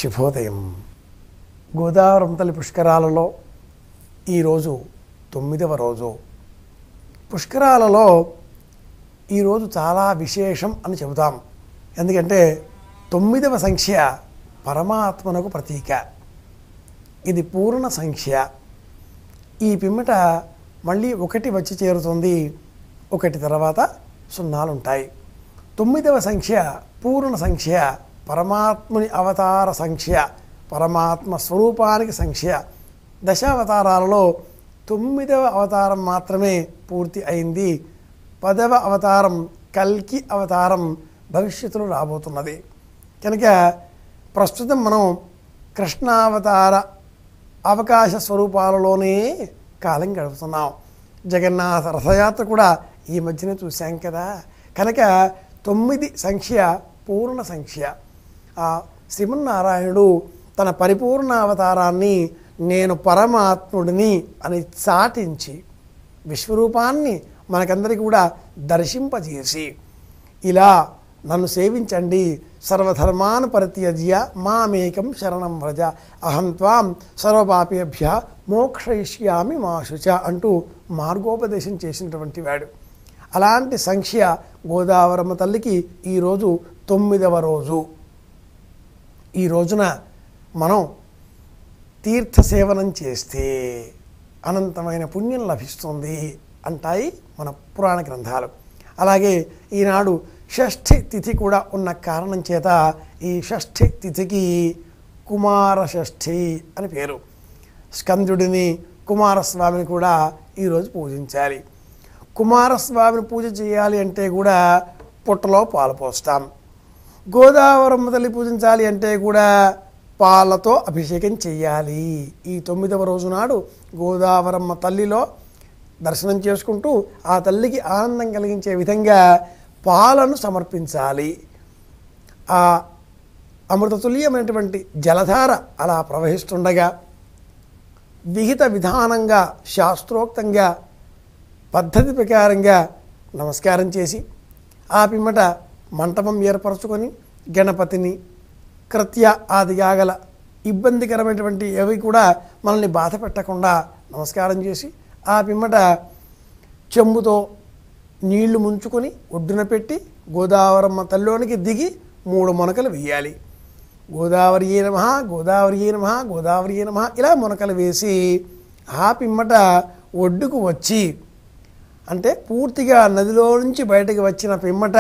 శుభోదయం. గోదావరి తల్లి పుష్కరాలలో ఈరోజు 9వ రోజు. పుష్కరాలలో ఈరోజు చాలా విశేషం అని చెబుతాం. ఎందుకంటే 9వ సంఖ్య పరమాత్మనకు ప్రతీక. ఇది పూర్ణ సంఖ్య. ఈ పిమ్మట మళ్ళీ 1 వచ్చి చేరుతుంది. 1 తర్వాత 0 ఉంటాయి. 9వ సంఖ్య పూర్ణ సంఖ్య, పరమాత్ముని అవతార సంఖ్య, పరమాత్మ స్వరూపానికి సంఖ్య. దశావతారాలలో 9వ అవతారం మాత్రమే పూర్తి అయింది. 10వ అవతారం కల్కి అవతారం భవిష్యత్తులో రాబోతున్నది. కనుక ప్రస్తుతం మనం కృష్ణావతార అవకాశ స్వరూపాలలోనే కాలం గడుపుతున్నాం. జగన్నాథ రథయాత్ర కూడా ఈ మధ్యనే చూశాం కదా. కనుక 9 సంఖ్య పూర్ణ సంఖ్య. ఆ శ్రీమన్నారాయణుడు తన పరిపూర్ణ అవతారాన్ని నేను పరమాత్ముడిని అని చాటించి విశ్వరూపాన్ని మనకందరికీ కూడా దర్శింపజేసి, ఇలా నన్ను సేవించండి, సర్వధర్మాన్ పరిత్యజ్య మామేకం శరణం వ్రజ అహం త్వాం సర్వపాపేభ్య మోక్షయిష్యామి మా శుచ అంటూ మార్గోపదేశం చేసినటువంటి వాడు. అలాంటి సంఖ్య గోదావరమ్మ తల్లికి ఈరోజు 9వ రోజు. ఈ రోజున మనం తీర్థ సేవనం చేస్తే అనంతమైన పుణ్యం లభిస్తుంది అంటాయి మన పురాణ గ్రంథాలు. అలాగే ఈనాడు షష్ఠి తిథి కూడా ఉన్న కారణం చేత ఈ షష్ఠి తిథికి కుమార షష్ఠి అని పేరు. స్కందుడిని కుమారస్వామిని కూడా ఈరోజు పూజించాలి. కుమారస్వామిని పూజ చేయాలి అంటే కూడా పుట్టలో పాలు పోస్తాం. గోదావరమ్మ తల్లి పూజించాలి అంటే కూడా పాలతో అభిషేకం చేయాలి. ఈ 9వ రోజు నాడు గోదావరమ్మ తల్లిలో దర్శనం చేసుకుంటూ ఆ తల్లికి ఆనందం కలిగించే విధంగా పాలను సమర్పించాలి. ఆ అమృతతుల్యమైనటువంటి జలధార అలా ప్రవహిస్తుండగా విహిత విధానంగా శాస్త్రోక్తంగా పద్ధతి ప్రకారంగా నమస్కారం చేసి ఆ పిమ్మట మంటపం ఏర్పరచుకొని గణపతిని కృత్య ఆది యాగల ఇబ్బందికరమైనటువంటి ఏవి కూడా మనల్ని బాధ పెట్టకుండా నమస్కారం చేసి ఆ పిమ్మట చెంబుతో నీళ్లు ముంచుకొని ఒడ్డున పెట్టి గోదావరమ్మ తల్లిలోనికి దిగి 3 మొనకలు వేయాలి. గోదావరియే నమః, గోదావరియే నమః, గోదావరియే నమః ఇలా మొనకలు వేసి ఆ పిమ్మట ఒడ్డుకు వచ్చి, అంటే పూర్తిగా నదిలో నుంచి బయటకు వచ్చిన పిమ్మట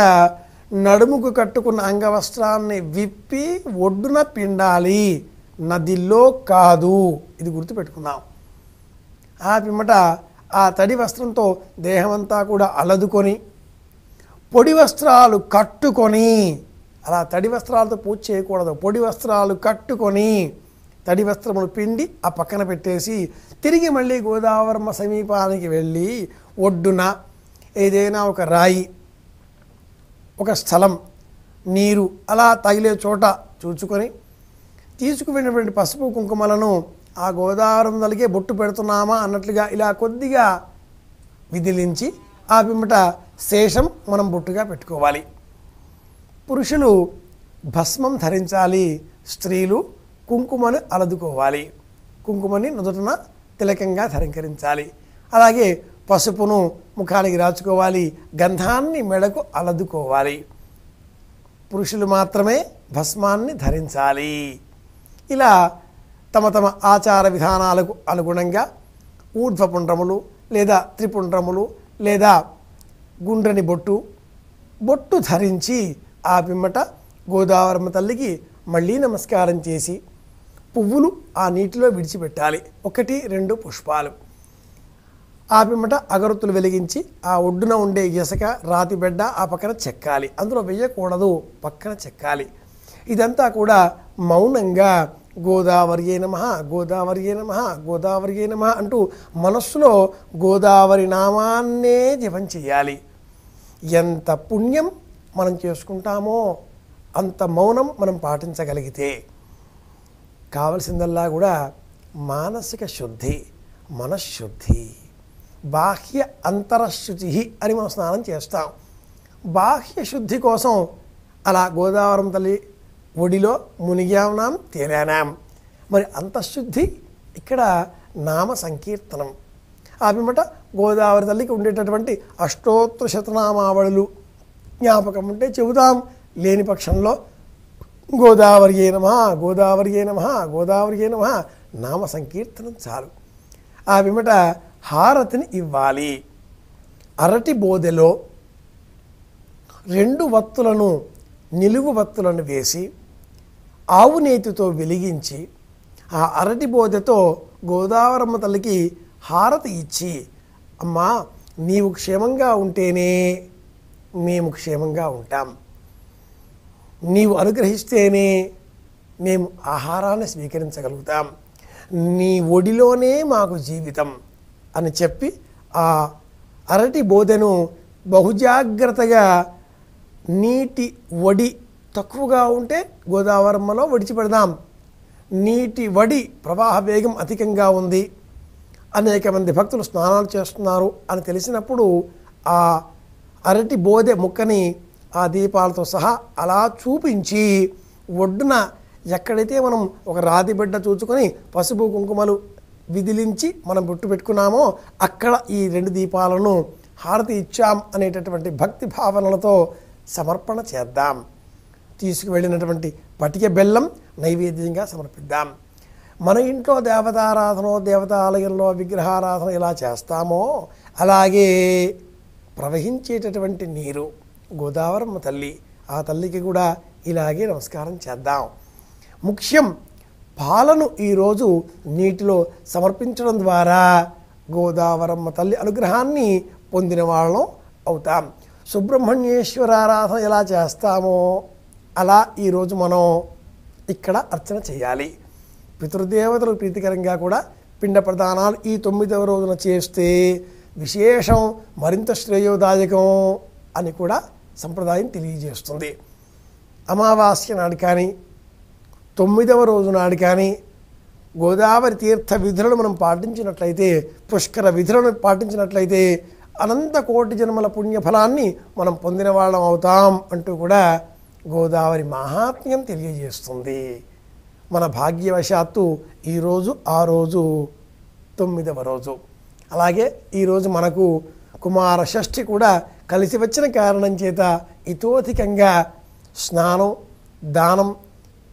నడుముకు కట్టుకున్న అంగవస్త్రాన్ని విప్పి ఒడ్డున పిండాలి, నదిలో కాదు. ఇది గుర్తుపెట్టుకుందాం. ఆ పిమ్మట ఆ తడి వస్త్రంతో దేహమంతా కూడా అలదుకొని పొడి వస్త్రాలు కట్టుకొని, అలా తడి వస్త్రాలతో పూజ చేయకూడదు, పొడి వస్త్రాలు కట్టుకొని తడి వస్త్రములు పిండి ఆ పక్కన పెట్టేసి తిరిగి మళ్ళీ గోదావరమ్మ సమీపానికి వెళ్ళి ఒడ్డున ఏదైనా ఒక రాయి, ఒక స్థలం, నీరు అలా తగిలే చోట చూచుకొని తీసుకువెళ్ళినటువంటి పసుపు కుంకుమలను ఆ గోదావరమ్మ తల్లికే బొట్టు పెడుతున్నామా అన్నట్లుగా ఇలా కొద్దిగా విదిలించి ఆ పిమ్మట శేషం మనం బొట్టుగా పెట్టుకోవాలి. పురుషులు భస్మం ధరించాలి, స్త్రీలు కుంకుమను అలదుకోవాలి, కుంకుమని నుదుటన తిలకంగా ధరింకరించాలి. అలాగే పసుపును ముఖానికి రాచుకోవాలి, గంధాన్ని మెడకు అలదుకోవాలి. పురుషులు మాత్రమే భస్మాన్ని ధరించాలి. ఇలా తమ తమ ఆచార విధానాలకు అనుగుణంగా ఊర్ధ్వపుండ్రములు లేదా త్రిపుండ్రములు లేదా గుండ్రని బొట్టు ధరించి ఆ పిమ్మట గోదావరమ్మ తల్లికి మళ్ళీ నమస్కారం చేసి పువ్వులు ఆ నీటిలో విడిచిపెట్టాలి. 1, 2 పుష్పాలు. ఆ పిమ్మట అగరొత్తులు వెలిగించి ఆ ఒడ్డున ఉండే ఇసుక రాతి బెడ్డ ఆ పక్కన చెక్కాలి. అందులో వేయకూడదు, పక్కన చెక్కాలి. ఇదంతా కూడా మౌనంగా గోదావరియే నమః, గోదావరియే నమః, గోదావరియే నమః అంటూ మనస్సులో గోదావరి నామాన్నే జపం చేయాలి. ఎంత పుణ్యం మనం చేసుకుంటామో అంత మౌనం మనం పాటించగలిగితే. కావలసిందల్లా కూడా మానసిక శుద్ధి, మనశ్శుద్ధి. బాహ్య అంతరశుచి అని మనం స్నానం చేస్తాం. బాహ్య శుద్ధి కోసం అలా గోదావరమ్మ తల్లి ఒడిలో మునిగానాం తేలానాం. మరి అంతఃశుద్ధి ఇక్కడ నామ సంకీర్తనం. ఆ పిమ్మట గోదావరి తల్లికి ఉండేటటువంటి అష్టోత్తర శతనామావళులు జ్ఞాపకం ఉంటే చెబుదాం, లేని పక్షంలో గోదావరియే నమః, గోదావరియే నమః, గోదావరియే నమః నామ సంకీర్తనం చాలు. ఆ పిమ్మట హారతిని ఇవ్వాలి. అరటి బోదెలో 2 వత్తులను, నిలువు వత్తులను వేసి ఆవు నేతితో వెలిగించి ఆ అరటి బోదెతో గోదావరమ్మ తల్లికి హారతి ఇచ్చి, అమ్మా నీవు క్షేమంగా ఉంటేనే మేము క్షేమంగా ఉంటాం, నీవు అనుగ్రహిస్తేనే మేము ఆహారాన్ని స్వీకరించగలుగుతాం, నీ ఒడిలోనే మాకు జీవితం అని చెప్పి ఆ అరటి బోదెను బహుజాగ్రత్తగా నీటి వడి తక్కువగా ఉంటే గోదావరమ్మలో విడిచిపెడదాం, నీటి వడి ప్రవాహ వేగం అధికంగా ఉంది, అనేక మంది భక్తులు స్నానాలు చేస్తున్నారు అని తెలిసినప్పుడు ఆ అరటి బోదె ముక్కని ఆ దీపాలతో సహా అలా చూపించి ఒడ్డున ఎక్కడైతే మనం ఒక రాతి బిడ్డ చూచుకొని పసుపు కుంకుమలు విదిలించి మనం బొట్టు పెట్టుకున్నామో అక్కడ ఈ 2 దీపాలను హారతి ఇచ్చాం అనేటటువంటి భక్తి భావనలతో సమర్పణ చేద్దాం. తీసుకువెళ్ళినటువంటి పటిక బెల్లం నైవేద్యంగా సమర్పిద్దాం. మన ఇంట్లో దేవతారాధన, దేవతాలయంలో విగ్రహారాధన ఎలా చేస్తామో అలాగే ప్రవహించేటటువంటి నీరు గోదావరమ్మ తల్లి, ఆ తల్లికి కూడా ఇలాగే నమస్కారం చేద్దాం. ముఖ్యం పాలను ఈరోజు నీటిలో సమర్పించడం ద్వారా గోదావరమ్మ తల్లి అనుగ్రహాన్ని పొందిన వాళ్ళం అవుతాం. సుబ్రహ్మణ్యేశ్వరారాధన ఎలా చేస్తామో అలా ఈరోజు మనం ఇక్కడ అర్చన చేయాలి. పితృదేవతలకు ప్రీతికరంగా కూడా పిండ ప్రదానాలు ఈ 9వ రోజున చేస్తే విశేషం, మరింత శ్రేయోదాయకం అని కూడా సంప్రదాయం తెలియజేస్తుంది. అమావాస్య నాడు కానీ 9వ రోజు నాడు కానీ గోదావరి తీర్థ విధులను మనం పాటించినట్లయితే, పుష్కర విధులను పాటించినట్లయితే అనంత కోటి జన్మల పుణ్యఫలాన్ని మనం పొందిన వాళ్ళం అవుతాం అంటూ కూడా గోదావరి మహాత్మ్యం తెలియజేస్తుంది. మన భాగ్యవశాత్తు ఈరోజు ఆ రోజు 9వ రోజు. అలాగే ఈరోజు మనకు కుమార షష్ఠి కూడా కలిసి వచ్చిన కారణం చేత ఇతోధికంగా స్నానం, దానం,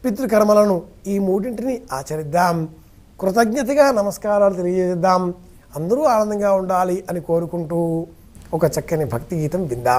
పితృకర్మలను ఈ 3ంటిని ఆచరిద్దాం. కృతజ్ఞతగా నమస్కారాలు తెలియజేద్దాం. అందరూ ఆనందంగా ఉండాలి అని కోరుకుంటూ ఒక చక్కని భక్తి గీతం విందాం.